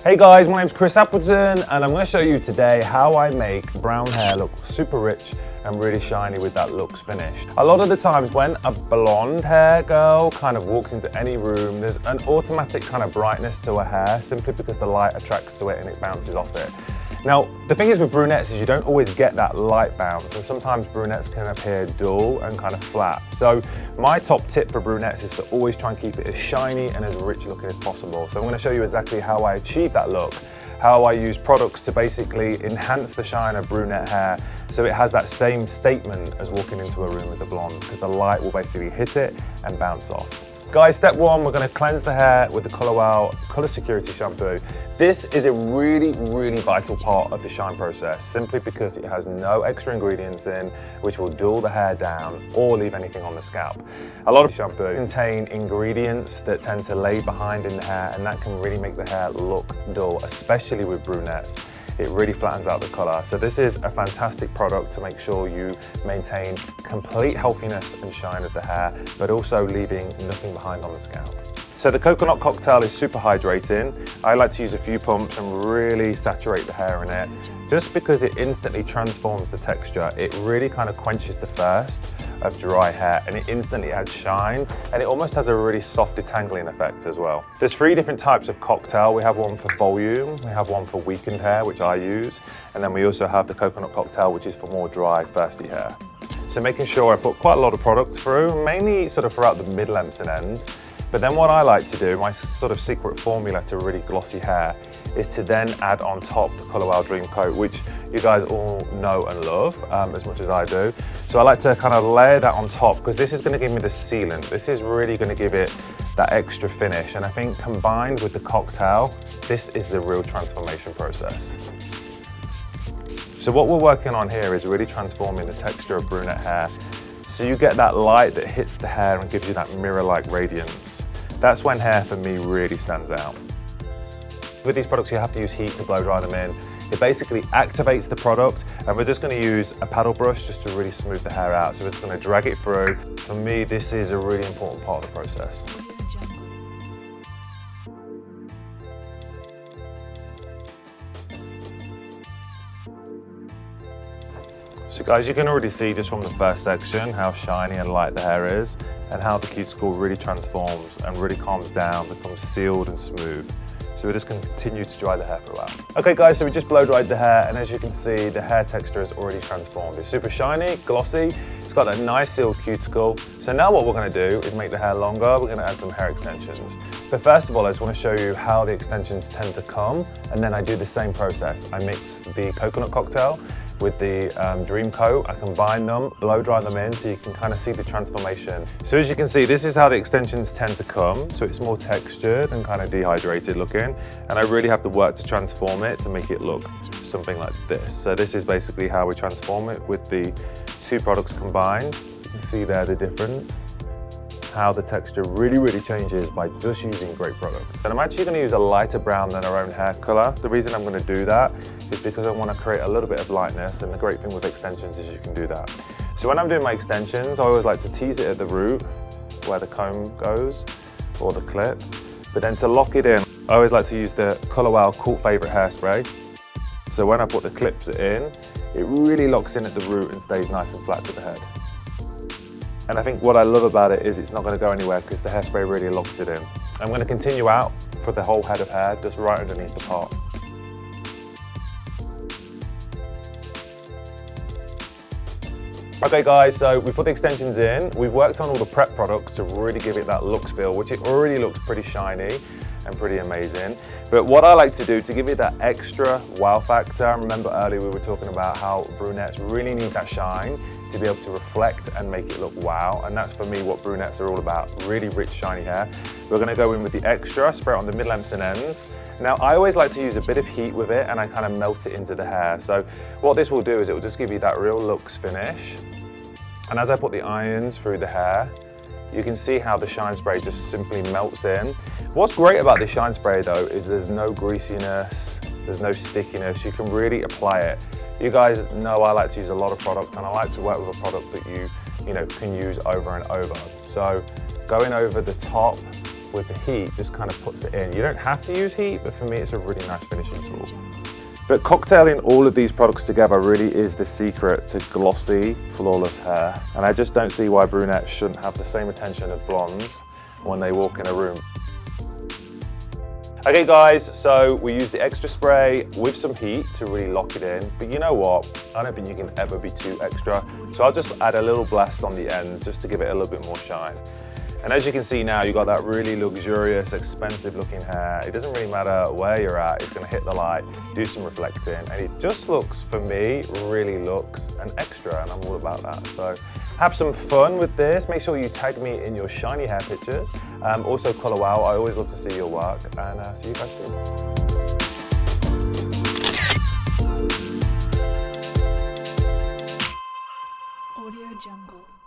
Hey guys, my name's Chris Appleton and I'm going to show you today how I make brown hair look super rich and really shiny with that looks finish. A lot of the times when a blonde hair girl kind of walks into any room, there's an automatic kind of brightness to her hair simply because the light attracts to it and it bounces off it. Now, the thing is with brunettes is you don't always get that light bounce, and sometimes brunettes can appear dull and kind of flat. So my top tip for brunettes is to always try and keep it as shiny and as rich looking as possible. So I'm going to show you exactly how I achieve that look, how I use products to basically enhance the shine of brunette hair so it has that same statement as walking into a room as a blonde, because the light will basically hit it and bounce off. Guys, step one, we're going to cleanse the hair with the Color Color Security shampoo. This is a really vital part of the shine process, simply because it has no extra ingredients in, which will dull the hair down or leave anything on the scalp. A lot of shampoo contain ingredients that tend to lay behind in the hair, and that can really make the hair look dull, especially with brunettes. It really flattens out the color. So this is a fantastic product to make sure you maintain complete healthiness and shine of the hair, but also leaving nothing behind on the scalp. So the coconut cocktail is super hydrating. I like to use a few pumps and really saturate the hair in it, just because it instantly transforms the texture. It really kind of quenches the thirst of dry hair and it instantly adds shine, and it almost has a really soft detangling effect as well. There's 3 different types of cocktail. We have one for volume, we have one for weakened hair, which I use, and then we also have the coconut cocktail, which is for more dry, thirsty hair. So making sure I put quite a lot of product through, mainly sort of throughout the mid-lengths and ends. But then what I like to do, my sort of secret formula to really glossy hair, is to then add on top the Color Dream Coat, which you guys all know and love as much as I do. So I like to kind of layer that on top, because this is going to give me the sealant. This is really going to give it that extra finish. And I think combined with the cocktail, this is the real transformation process. So what we're working on here is really transforming the texture of brunette hair, so you get that light that hits the hair and gives you that mirror-like radiance. That's when hair for me really stands out. With these products you have to use heat to blow dry them in. It basically activates the product, and we're just going to use a paddle brush just to really smooth the hair out. So we're just going to drag it through. For me, this is a really important part of the process. So guys, you can already see just from the first section how shiny and light the hair is, and how the cuticle really transforms and really calms down, becomes sealed and smooth. So we're just going to continue to dry the hair for a while. Okay guys, so we just blow dried the hair, and as you can see, the hair texture is already transformed. It's super shiny, glossy, it's got that nice sealed cuticle. So now what we're going to do is make the hair longer. We're going to add some hair extensions. But first of all, I just want to show you how the extensions tend to come, and then I do the same process. I mix the coconut cocktail with the Dream Coat. I combine them, blow dry them in, so you can kind of see the transformation. So as you can see, this is how the extensions tend to come. So it's more textured and kind of dehydrated looking. And I really have to work to transform it to make it look something like this. So this is basically how we transform it with the 2 products combined. You can see there the difference, how the texture really changes by just using great products. And I'm actually going to use a lighter brown than our own hair color. The reason I'm going to do that is because I want to create a little bit of lightness, and the great thing with extensions is you can do that. So when I'm doing my extensions, I always like to tease it at the root where the comb goes, or the clip. But then to lock it in, I always like to use the Color Cult Favorite hairspray. So when I put the clips in, it really locks in at the root and stays nice and flat to the head. And I think what I love about it is it's not going to go anywhere because the hairspray really locks it in. I'm going to continue out for the whole head of hair, just right underneath the part. Okay guys, so we put the extensions in. We've worked on all the prep products to really give it that looks feel, which it already looks pretty shiny and pretty amazing. But what I like to do to give it that extra wow factor, remember earlier we were talking about how brunettes really need that shine to be able to reflect and make it look wow, and that's for me what brunettes are all about, really rich shiny hair. We're going to go in with the extra, spray it on the mid-lengths and ends. Now I always like to use a bit of heat with it, and I kind of melt it into the hair. So what this will do is it will just give you that real luxe finish. And as I put the irons through the hair, you can see how the shine spray just simply melts in. What's great about this shine spray though is there's no greasiness, there's no stickiness. You can really apply it. You guys know I like to use a lot of product, and I like to work with a product that you can use over and over. So going over the top with the heat just kind of puts it in. You don't have to use heat, but for me it's a really nice finishing tool. But cocktailing all of these products together really is the secret to glossy, flawless hair. And I just don't see why brunettes shouldn't have the same attention as blondes when they walk in a room. Okay guys, so we used the extra spray with some heat to really lock it in. But you know what? I don't think you can ever be too extra. So I'll just add a little blast on the ends just to give it a little bit more shine. And as you can see now, you've got that really luxurious, expensive looking hair. It doesn't really matter where you're at, it's gonna hit the light, do some reflecting, and it just looks, for me, really looks an extra, and I'm all about that. So have some fun with this. Make sure you tag me in your shiny hair pictures. Also color wow, I always love to see your work, and see you guys soon. Audio Jungle.